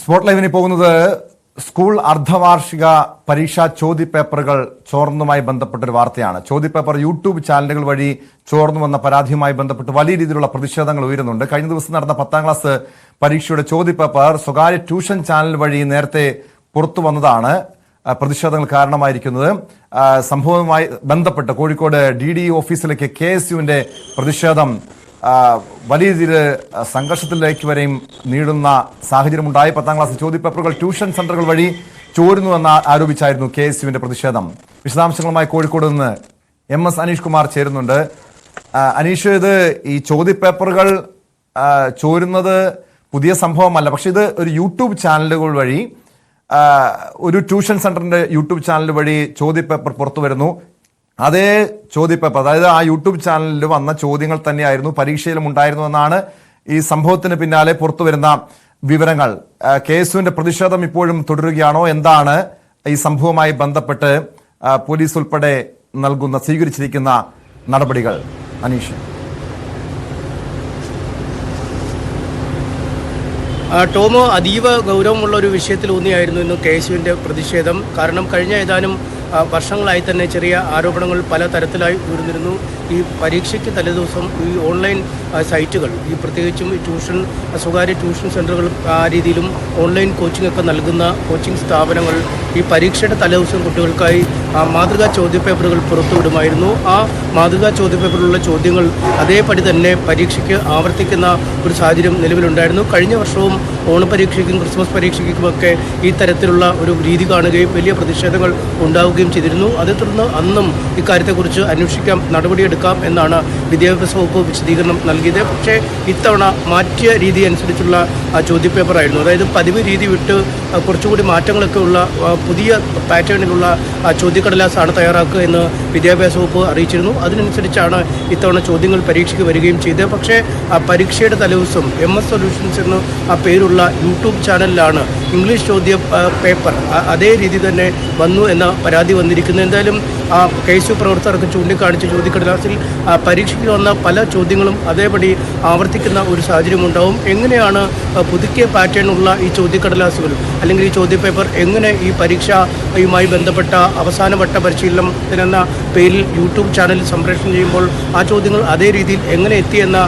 Spot ലൈവിന് പോകുന്നത് school അർദ്ധവാർഷിക പരീക്ഷാ ചോദ്യപേപ്പറുകൾ ചോർന്നതുമായി ബന്ധപ്പെട്ടൊരു വാർത്തയാണ്. ചോദ്യപേപ്പർ യൂട്യൂബ് ചാനലുകൾ വഴി ചോർന്നുവെന്ന പരാതിയുമായി ബന്ധപ്പെട്ട് വലിയ രീതിയിലുള്ള പ്രതിഷേധങ്ങൾ ഉയരുന്നുണ്ട്. കഴിഞ്ഞ ദിവസം നടന്ന 10ാം ക്ലാസ് പരീക്ഷയുടെ ചോദ്യപേപ്പർ സ്വകാര്യ ട്യൂഷൻ ചാനൽ വഴി നേരത്തെ പുറത്തു വന്നതാണ് പ്രതിഷേധങ്ങൾ കാരണമായിരിക്കുന്നത്. സംഭവവുമായി ബന്ധപ്പെട്ട് കോഴിക്കോട് DDE ഓഫീസിലേക്ക് KSUവിന്റെ പ്രതിഷേധം വലിയ രീതിയിൽ സംഘർഷത്തിലേക്ക് വരെയും നീളുന്ന സാഹചര്യമുണ്ടായി. 10ാം ക്ലാസ് ചോദ്യപേപ്പറുകൾ ട്യൂഷൻ സെന്ററുകൾ വഴി ചോരുന്നുവെന്ന് ആരോപിച്ചായിരുന്നു KSUവിന്റെ പ്രതിഷേധം. വിശദാംശങ്ങളുമായി കോഴിക്കോട് നിന്ന് MS അനീഷ് കുമാർ ചേരുന്നുണ്ട്. അനീഷ്, ഇത് ഈ ചോദ്യപേപ്പറുകൾ ചോരുന്നത് പുതിയ സംഭവമല്ല, പക്ഷെ ഇത് ഒരു യൂട്യൂബ് ചാനലുകൾ വഴി ഒരു ട്യൂഷൻ സെന്ററിന്റെ യൂട്യൂബ് ചാനൽ വഴി ചോദ്യപേപ്പർ പുറത്തു വരുന്നു. അതേ ചോദ്യപേപ്പർ, അതായത് ആ യൂട്യൂബ് ചാനലിൽ വന്ന ചോദ്യങ്ങൾ തന്നെയായിരുന്നു പരീക്ഷയിലും ഉണ്ടായിരുന്നുവെന്നാണ് ഈ സംഭവത്തിന് പിന്നാലെ പുറത്തു വരുന്ന വിവരങ്ങൾ. KSUവിന്റെ പ്രതിഷേധം ഇപ്പോഴും തുടരുകയാണോ? എന്താണ് ഈ സംഭവവുമായി ബന്ധപ്പെട്ട് പോലീസ് ഉൾപ്പെടെ സ്വീകരിച്ചിരിക്കുന്ന നടപടികൾ? അനീഷ്. ടോമോ, അതീവ ഗൗരവമുള്ള ഒരു വിഷയത്തിൽ ഊന്നിയായിരുന്നു ഇന്ന് KSUവിന്റെ പ്രതിഷേധം. കാരണം കഴിഞ്ഞ ഏതാനും വർഷങ്ങളായി തന്നെ ചെറിയ ആരോപണങ്ങൾ പല തരത്തിലായി ഉയർന്നിരുന്നു. ഈ പരീക്ഷയ്ക്ക് തലേദിവസം ഈ ഓൺലൈൻ സൈറ്റുകൾ, ഈ പ്രത്യേകിച്ചും ഈ സ്വകാര്യ ട്യൂഷൻ സെൻ്ററുകൾ ആ രീതിയിലും ഓൺലൈൻ കോച്ചിങ് ഒക്കെ നൽകുന്ന കോച്ചിങ് സ്ഥാപനങ്ങൾ ഈ പരീക്ഷയുടെ തലേദിവസം കുട്ടികൾക്കായി മാതൃകാ ചോദ്യപേപ്പറുകൾ പുറത്തുവിടുമായിരുന്നു. ആ മാതൃകാ ചോദ്യപേപ്പറിലുള്ള ചോദ്യങ്ങൾ അതേപടി തന്നെ പരീക്ഷയ്ക്ക് ആവർത്തിക്കുന്ന ഒരു സാഹചര്യം നിലവിലുണ്ടായിരുന്നു. കഴിഞ്ഞ വർഷവും ഓണപരീക്ഷയ്ക്കും ക്രിസ്മസ് പരീക്ഷയ്ക്കുമൊക്കെ ഈ തരത്തിലുള്ള ഒരു രീതി കാണുകയും വലിയ പ്രതിഷേധങ്ങൾ ഉണ്ടാവുകയും ചെയ്തിരുന്നു. അതേ തുടർന്ന് അന്നും ഇക്കാര്യത്തെക്കുറിച്ച് അന്വേഷിക്കാം, നടപടിയെടുക്കാം എന്നാണ് വിദ്യാഭ്യാസ വകുപ്പ് വിശദീകരണം നൽകിയത്. പക്ഷേ ഇത്തവണ മാറ്റിയ രീതി അനുസരിച്ചുള്ള ചോദ്യപേപ്പറായിരുന്നു. അതായത് പതിവ് രീതി വിട്ട് കുറച്ചുകൂടി മാറ്റങ്ങളൊക്കെ ഉള്ള പുതിയ പാറ്റേണിലുള്ള ചോദ്യക്കടലാസാണ് തയ്യാറാക്കുക എന്ന് വിദ്യാഭ്യാസ വകുപ്പ് അറിയിച്ചിരുന്നു. അതിനനുസരിച്ചാണ് ഇത്തവണ ചോദ്യങ്ങൾ പരീക്ഷയ്ക്ക് വരികയും ചെയ്തത്. പക്ഷേ പരീക്ഷയുടെ തലേദിവസം MS സൊല്യൂഷൻസ് എന്ന് പേരുള്ള യൂട്യൂബ് ചാനലിലാണ് ഇംഗ്ലീഷ് ചോദ്യ പേപ്പർ അതേ രീതി തന്നെ വന്നു എന്ന പരാതി വന്നിരിക്കുന്നത്. എന്തായാലും KSU പ്രവർത്തകർക്ക് ചൂണ്ടിക്കാണിച്ച് ചോദ്യക്കടലാസിൽ പരീക്ഷയ്ക്ക് വന്ന പല ചോദ്യങ്ങളും അതേപടി ആവർത്തിക്കുന്ന ഒരു സാഹചര്യം ഉണ്ടാവും. എങ്ങനെയാണ് പുതുക്കിയ പാറ്റേണുള്ള ഈ ചോദ്യക്കടലാസുകൾ അല്ലെങ്കിൽ ഈ ചോദ്യപേപ്പർ എങ്ങനെ ഈ പരീക്ഷയുമായി ബന്ധപ്പെട്ട അവസാനവട്ട പരിശീലനത്തിനെന്ന പേരിൽ യൂട്യൂബ് ചാനലിൽ സംപ്രേഷണം ചെയ്യുമ്പോൾ ആ ചോദ്യങ്ങൾ അതേ രീതിയിൽ എങ്ങനെ എത്തിയെന്ന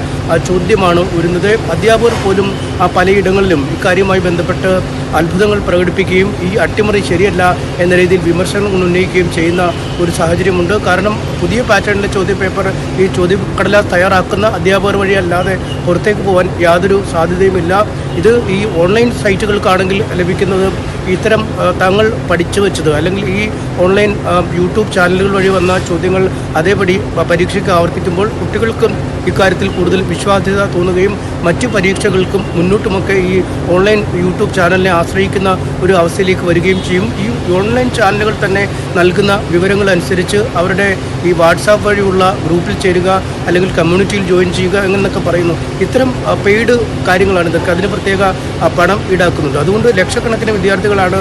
ചോദ്യമാണ് വരുന്നത്. അധ്യാപകർ പോലും പലയിടങ്ങളിലും ഇക്കാര്യവുമായി ബന്ധപ്പെട്ട് അത്ഭുതങ്ങൾ പ്രകടിപ്പിക്കുകയും ഈ അട്ടിമറി ശരിയല്ല എന്ന രീതിയിൽ വിമർശനങ്ങൾ ഉന്നയിക്കുകയും ചെയ്യുന്ന ഒരു സാഹചര്യമുണ്ട്. കാരണം പുതിയ പാറ്റേണിലെ ചോദ്യപേപ്പർ ഈ ചോദ്യക്കടലാസ് തയ്യാറാക്കുന്ന അധ്യാപകർ വഴിയല്ലാതെ പുറത്തേക്ക് പോകാൻ യാതൊരു സാധ്യതയുമില്ല. ഇത് ഈ ഓൺലൈൻ സൈറ്റുകൾക്കാണെങ്കിൽ ലഭിക്കുന്നത് ഇത്തരം തങ്ങൾ പഠിച്ചു വെച്ചത് അല്ലെങ്കിൽ ഈ ഓൺലൈൻ യൂട്യൂബ് ചാനലുകൾ വഴി വന്ന ചോദ്യങ്ങൾ അതേപടി പരീക്ഷയ്ക്ക് ആവർത്തിക്കുമ്പോൾ കുട്ടികൾക്കും ഇക്കാര്യത്തിൽ കൂടുതൽ വിശ്വാസ്യത തോന്നുകയും മറ്റു പരീക്ഷകൾക്കും മുന്നോട്ടുമൊക്കെ ഈ ഓൺലൈൻ യൂട്യൂബ് ചാനലിനെ ആശ്രയിക്കുന്ന ഒരു അവസ്ഥയിലേക്ക് വരികയും ചെയ്യും. ഈ ഓൺലൈൻ ചാനലുകൾ തന്നെ നൽകുന്ന വിവരങ്ങൾ അനുസരിച്ച് അവരുടെ ഈ വാട്സാപ്പ് വഴിയുള്ള ഗ്രൂപ്പിൽ ചേരുക അല്ലെങ്കിൽ കമ്മ്യൂണിറ്റിയിൽ ജോയിൻ ചെയ്യുക എന്നൊക്കെ പറയുന്നു. ഇത്തരം പെയ്ഡ് കാര്യങ്ങളാണ് ഇതൊക്കെ. അതിന് പ്രത്യേക പണം ഈടാക്കുന്നുണ്ട്. അതുകൊണ്ട് ലക്ഷക്കണക്കിന് വിദ്യാർത്ഥികളാണ്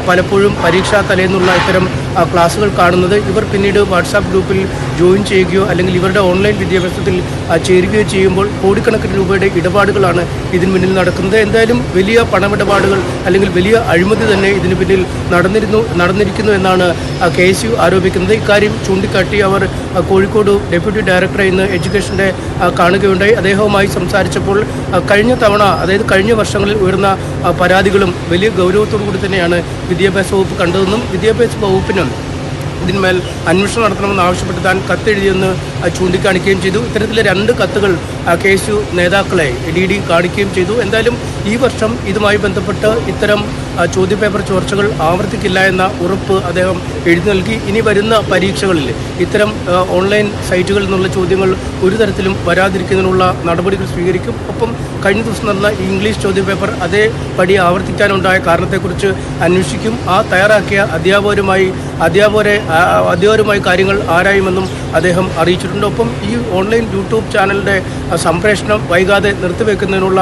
പലപ്പോഴും പരീക്ഷാ തലേന്നുള്ള ഇത്തരം ക്ലാസ്സുകൾ കാണുന്നത്. ഇവർ പിന്നീട് വാട്സാപ്പ് ഗ്രൂപ്പിൽ ജോയിൻ ചെയ്യുകയോ അല്ലെങ്കിൽ ഇവരുടെ ഓൺലൈൻ വിദ്യാഭ്യാസത്തിൽ ചേരുകയോ ചെയ്യുമ്പോൾ കോടിക്കണക്കിന് രൂപയുടെ ഇടപാടുകളാണ് ഇതിന് പിന്നിൽ നടക്കുന്നത്. എന്തായാലും വലിയ പണമിടപാടുകൾ അല്ലെങ്കിൽ വലിയ അഴിമതി തന്നെ ഇതിന് പിന്നിൽ നടന്നിരിക്കുന്നു എന്നാണ് KSU ആരോപിക്കുന്നത്. ഇക്കാര്യം ചൂണ്ടിക്കാട്ടി അവർ കോഴിക്കോട് ഡെപ്യൂട്ടി ഡയറക്ടറെ ഇന്ന് എഡ്യൂക്കേഷൻ്റെ കാണുകയുണ്ടായി. അദ്ദേഹവുമായി സംസാരിച്ചപ്പോൾ കഴിഞ്ഞ തവണ, അതായത് കഴിഞ്ഞ വർഷങ്ങളിൽ ഉയർന്ന പരാതികളും വലിയ ഗൗരവത്തോടു കൂടി തന്നെയാണ് വിദ്യാഭ്യാസ വകുപ്പ് കണ്ടതെന്നും വിദ്യാഭ്യാസ വകുപ്പിനും ഇതിന്മേൽ അന്വേഷണം നടത്തണമെന്ന് ആവശ്യപ്പെട്ട് താൻ കത്തെഴുതിയെന്ന് ചൂണ്ടിക്കാണിക്കുകയും ചെയ്തു. ഇത്തരത്തിലെ 2 കത്തുകൾ KSU നേതാക്കളെ DDE കാണിക്കുകയും ചെയ്തു. എന്തായാലും ഈ വർഷം ഇതുമായി ബന്ധപ്പെട്ട് ഇത്തരം ചോദ്യപേപ്പർ ചോർച്ചകൾ ആവർത്തിക്കില്ല എന്ന ഉറപ്പ് അദ്ദേഹം എഴുതി നൽകി. ഇനി വരുന്ന പരീക്ഷകളിൽ ഇത്തരം ഓൺലൈൻ സൈറ്റുകളിൽ നിന്നുള്ള ചോദ്യങ്ങൾ ഒരു തരത്തിലും വരാതിരിക്കുന്നതിനുള്ള നടപടികൾ സ്വീകരിക്കും. ഒപ്പം കഴിഞ്ഞ ദിവസം നടന്ന ഇംഗ്ലീഷ് ചോദ്യപേപ്പർ അതേപടി ആവർത്തിക്കാനുണ്ടായ കാരണത്തെക്കുറിച്ച് അന്വേഷിക്കും. തയ്യാറാക്കിയ അധ്യാപകരുമായി കാര്യങ്ങൾ ആരായുമെന്നും അദ്ദേഹം അറിയിച്ചിട്ടുണ്ട്. ഒപ്പം ഈ ഓൺലൈൻ യൂട്യൂബ് ചാനലിന്റെ സംപ്രേഷണം വൈകാതെ നിർത്തിവെക്കുന്നതിനുള്ള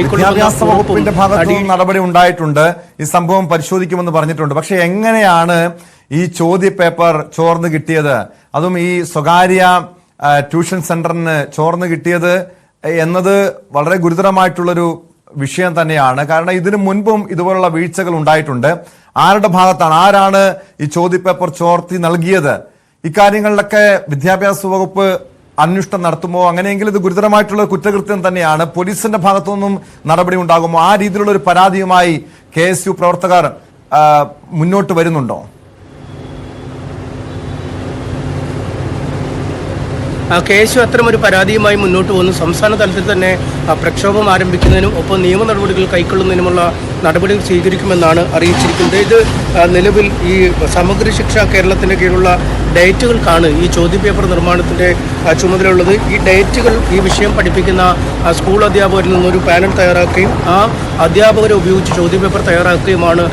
വിദ്യാഭ്യാസ വകുപ്പിന്റെ ഭാഗത്ത് നടപടി ഉണ്ടായിട്ടുണ്ട്. ഈ സംഭവം പരിശോധിക്കുമെന്ന് പറഞ്ഞിട്ടുണ്ട്. പക്ഷെ എങ്ങനെയാണ് ഈ ചോദ്യപേപ്പർ ചോർന്ന് കിട്ടിയത്, അതും ഈ സ്വകാര്യ ട്യൂഷൻ സെന്ററിന് ചോർന്ന് കിട്ടിയത് എന്നത് വളരെ ഗുരുതരമായിട്ടുള്ളൊരു വിഷയം തന്നെയാണ്. കാരണം ഇതിനു മുൻപും ഇതുപോലുള്ള വീഴ്ചകൾ ഉണ്ടായിട്ടുണ്ട്. ആരുടെ ഭാഗത്താണ്, ആരാണ് ഈ ചോദ്യപേപ്പർ ചോർത്തി നൽകിയത്, ഇക്കാര്യങ്ങളിലൊക്കെ വിദ്യാഭ്യാസ വകുപ്പ് അന്വേഷണം നടത്തുമോ? അങ്ങനെയെങ്കിൽ ഇത് ഗുരുതരമായിട്ടുള്ള കുറ്റകൃത്യം തന്നെയാണ്. പോലീസിന്റെ ഭാഗത്തുനിന്നും നടപടി ഉണ്ടാകുമോ? ആ രീതിയിലുള്ള ഒരു പരാതിയുമായി KSU പ്രവർത്തകർ മുന്നോട്ട് വരുന്നുണ്ടോ? KSU അത്തരമൊരു പരാതിയുമായി മുന്നോട്ട് പോകുന്നു. സംസ്ഥാന തലത്തിൽ തന്നെ പ്രക്ഷോഭം ആരംഭിക്കുന്നതിനും ഒപ്പം നിയമ നടപടികൾ കൈക്കൊള്ളുന്നതിനുമുള്ള നടപടികൾ സ്വീകരിക്കുമെന്നാണ് അറിയിച്ചിരിക്കുന്നത്. ഇത് നിലവിൽ ഈ സമഗ്ര ശിക്ഷ കേരളത്തിൻ്റെ കീഴിലുള്ള ഡയറ്റുകൾക്കാണ് ഈ ചോദ്യപേപ്പർ നിർമ്മാണത്തിൻ്റെ ചുമതലയുള്ളത്. ഈ ഡയറ്റുകൾ ഈ വിഷയം പഠിപ്പിക്കുന്ന സ്കൂൾ അധ്യാപകരിൽ നിന്നൊരു പാനൽ തയ്യാറാക്കുകയും ആ അധ്യാപകരെ ഉപയോഗിച്ച് ചോദ്യപേപ്പർ തയ്യാറാക്കുകയുമാണ്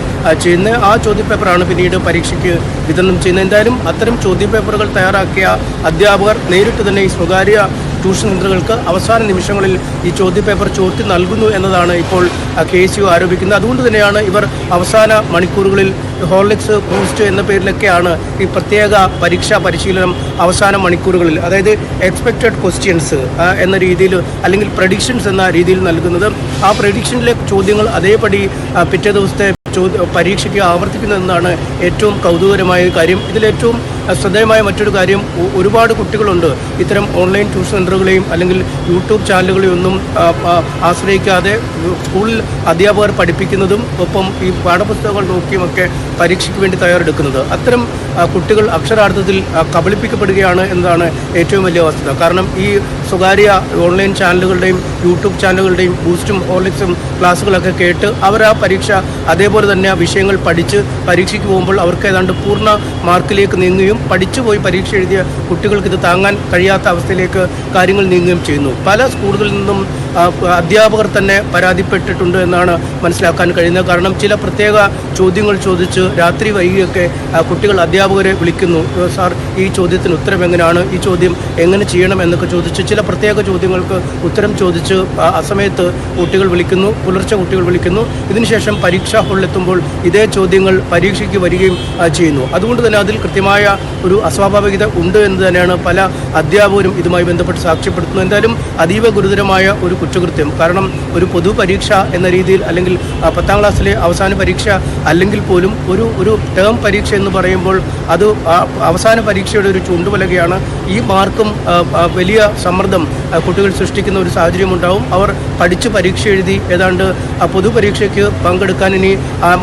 ചെയ്യുന്നത്. ആ ചോദ്യപേപ്പറാണ് പിന്നീട് പരീക്ഷയ്ക്ക് വിതരണം ചെയ്യുന്നത്. എന്തായാലും അത്തരം ചോദ്യപേപ്പറുകൾ തയ്യാറാക്കിയ അധ്യാപകർ നേരിട്ട് തന്നെ ഈ സ്വകാര്യ ട്യൂഷൻ സെൻ്ററുകൾക്ക് അവസാന നിമിഷങ്ങളിൽ ഈ ചോദ്യപേപ്പർ ചോർത്തി നൽകുന്നു എന്നതാണ് ഇപ്പോൾ KSU ആരോപിക്കുന്നത്. അതുകൊണ്ട് തന്നെയാണ് ഇവർ അവസാന മണിക്കൂറുകളിൽ ഹോർലിക്സ് ബൂസ്റ്റ് എന്ന പേരിലൊക്കെയാണ് ഈ പ്രത്യേക പരീക്ഷാ പരിശീലനം അവസാന മണിക്കൂറുകളിൽ, അതായത് എക്സ്പെക്റ്റഡ് ക്വസ്റ്റ്യൻസ് എന്ന രീതിയിൽ അല്ലെങ്കിൽ പ്രഡിക്ഷൻസ് എന്ന രീതിയിൽ നൽകുന്നത്. ആ പ്രഡിക്ഷനിലെ ചോദ്യങ്ങൾ അതേപടി പിറ്റേ ദിവസത്തെ പരീക്ഷയ്ക്ക് ആവർത്തിക്കുന്നതെന്നാണ് ഏറ്റവും കൗതുകകരമായ കാര്യം. ഇതിലേറ്റവും ശ്രദ്ധേയമായ മറ്റൊരു കാര്യം, ഒരുപാട് കുട്ടികളുണ്ട് ഇത്തരം ഓൺലൈൻ ട്യൂഷൻ സെൻ്ററുകളെയും അല്ലെങ്കിൽ യൂട്യൂബ് ചാനലുകളെയും ഒന്നും ആശ്രയിക്കാതെ സ്കൂളിൽ അധ്യാപകർ പഠിപ്പിക്കുന്നതും ഒപ്പം ഈ പാഠപുസ്തകങ്ങൾ നോക്കിയുമൊക്കെ പരീക്ഷയ്ക്ക് വേണ്ടി തയ്യാറെടുക്കുന്നത്. അത്തരം കുട്ടികൾ അക്ഷരാർത്ഥത്തിൽ കബളിപ്പിക്കപ്പെടുകയാണ് എന്നതാണ് ഏറ്റവും വലിയ വസ്തുത. കാരണം ഈ സ്വകാര്യ ഓൺലൈൻ ചാനലുകളുടെയും യൂട്യൂബ് ചാനലുകളുടെയും ബൂസ്റ്റും ഹോർലിക്സും ക്ലാസ്സുകളൊക്കെ കേട്ട് അവർ ആ പരീക്ഷ അതേപോലെ തന്നെ വിഷയങ്ങൾ പഠിച്ച് പരീക്ഷയ്ക്ക് പോകുമ്പോൾ അവർക്ക് ഏതാണ്ട് പൂർണ്ണ മാർക്കിലേക്ക് നീങ്ങുകയും പഠിച്ചുപോയി പരീക്ഷ എഴുതിയ കുട്ടികൾക്ക് ഇത് താങ്ങാൻ കഴിയാത്ത അവസ്ഥയിലേക്ക് കാര്യങ്ങൾ നീങ്ങുകയും ചെയ്യുന്നു. പല സ്കൂളുകളിൽ നിന്നും അധ്യാപകർ തന്നെ പരാതിപ്പെട്ടിട്ടുണ്ട് എന്നാണ് മനസ്സിലാക്കാൻ കഴിയുന്നത്. കാരണം ചില പ്രത്യേക ചോദ്യങ്ങൾ ചോദിച്ച് രാത്രി വൈകിയൊക്കെ കുട്ടികൾ അധ്യാപകരെ വിളിക്കുന്നു. സാർ, ഈ ചോദ്യത്തിന് ഉത്തരം എങ്ങനെയാണ്, ഈ ചോദ്യം എങ്ങനെ ചെയ്യണം എന്നൊക്കെ ചോദിച്ച് ചില പ്രത്യേക ചോദ്യങ്ങൾക്ക് ഉത്തരം ചോദിച്ച് അസമയത്ത് കുട്ടികൾ വിളിക്കുന്നു, പുലർച്ചെ കുട്ടികൾ വിളിക്കുന്നു. ഇതിനുശേഷം പരീക്ഷാ ഹാളിലെത്തുമ്പോൾ ഇതേ ചോദ്യങ്ങൾ പരീക്ഷയ്ക്ക് വരികയും ചെയ്യുന്നു. അതുകൊണ്ട് തന്നെ അതിൽ കൃത്യമായ ഒരു അസ്വാഭാവികത ഉണ്ട് എന്ന് തന്നെയാണ് പല അധ്യാപകരും ഇതുമായി ബന്ധപ്പെട്ട് സാക്ഷ്യപ്പെടുത്തുന്നത്. എന്തായാലും അതീവ ഗുരുതരമായ ഒരു കുറ്റകൃത്യം. കാരണം ഒരു പൊതു പരീക്ഷ എന്ന രീതിയിൽ അല്ലെങ്കിൽ 10ാം ക്ലാസ്സിലെ അവസാന പരീക്ഷ അല്ലെങ്കിൽ പോലും ഒരു ടേം പരീക്ഷ എന്ന് പറയുമ്പോൾ അത് അവസാന പരീക്ഷയുടെ ഒരു ചൂണ്ടുപലകയാണ്. ഈ മാർക്കും വലിയ സമ്മർദ്ദം കുട്ടികൾ സൃഷ്ടിക്കുന്ന ഒരു സാഹചര്യം ഉണ്ടാവും. അവർ പഠിച്ച് പരീക്ഷ എഴുതി ഏതാണ്ട് പൊതുപരീക്ഷയ്ക്ക് പങ്കെടുക്കാൻ ഇനി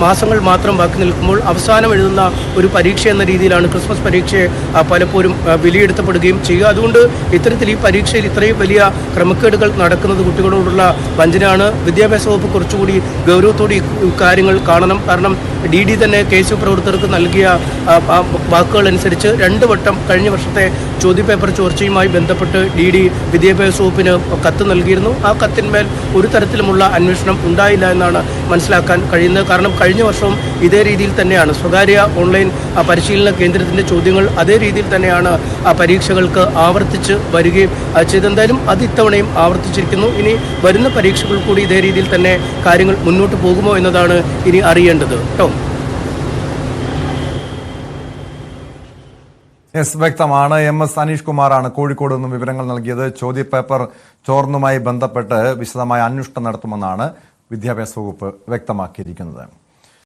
മാസങ്ങൾ മാത്രം ബാക്കി നിൽക്കുമ്പോൾ അവസാനം എഴുതുന്ന ഒരു പരീക്ഷ എന്ന രീതിയിലാണ് ക്രിസ്മസ് പരീക്ഷയെ പലപ്പോഴും വിലയിരുത്തപ്പെടുകയും ചെയ്യുക. അതുകൊണ്ട് ഇത്തരത്തിൽ ഈ പരീക്ഷയിൽ ഇത്രയും വലിയ ക്രമക്കേടുകൾ നടക്കുന്നത് കുട്ടികളോടുള്ള വഞ്ചനയാണ്. വിദ്യാഭ്യാസ വകുപ്പ് കുറച്ചുകൂടി ഗൗരവത്തോടെ കാര്യങ്ങൾ കാണണം. കാരണം DD തന്നെ KSU പ്രവർത്തകർക്ക് നൽകിയ വാക്കുകൾ അനുസരിച്ച് 2 വട്ടം കഴിഞ്ഞ വർഷത്തെ ചോദ്യപേപ്പർ ചോർച്ചയുമായി ബന്ധപ്പെട്ട് DD വിദ്യാഭ്യാസ വകുപ്പിന് കത്ത് നൽകിയിരുന്നു. ആ കത്തിന്മേൽ ഒരു തരത്തിലുമുള്ള അന്വേഷണം ഉണ്ടായില്ല എന്നാണ് മനസ്സിലാക്കാൻ കഴിയുന്നത്. കാരണം കഴിഞ്ഞ വർഷവും ഇതേ രീതിയിൽ തന്നെയാണ് സ്വകാര്യ ഓൺലൈൻ പരിശീലന കേന്ദ്രത്തിൻ്റെ ചോദ്യങ്ങൾ അതേ രീതിയിൽ തന്നെയാണ് പരീക്ഷകൾക്ക് ആവർത്തിച്ച് വരികയും ചെയ്തെന്തായാലും അത് ഇത്തവണയും ആവർത്തിച്ചിരിക്കുന്നു. ഇനി വരുന്ന പരീക്ഷകൾ കൂടി ഇതേ രീതിയിൽ തന്നെ കാര്യങ്ങൾ മുന്നോട്ട് പോകുമോ എന്നതാണ് ഇനി അറിയേണ്ടത് കേട്ടോ. വ്യക്തമാണ്. MS അനീഷ് കുമാറാണ് കോഴിക്കോട് നിന്നും വിവരങ്ങൾ നൽകിയത്. ചോദ്യപേപ്പർ ചോർന്നുമായി ബന്ധപ്പെട്ട് വിശദമായ അന്വേഷണം നടത്തുമെന്നാണ് വിദ്യാഭ്യാസ വകുപ്പ് വ്യക്തമാക്കിയിരിക്കുന്നത്.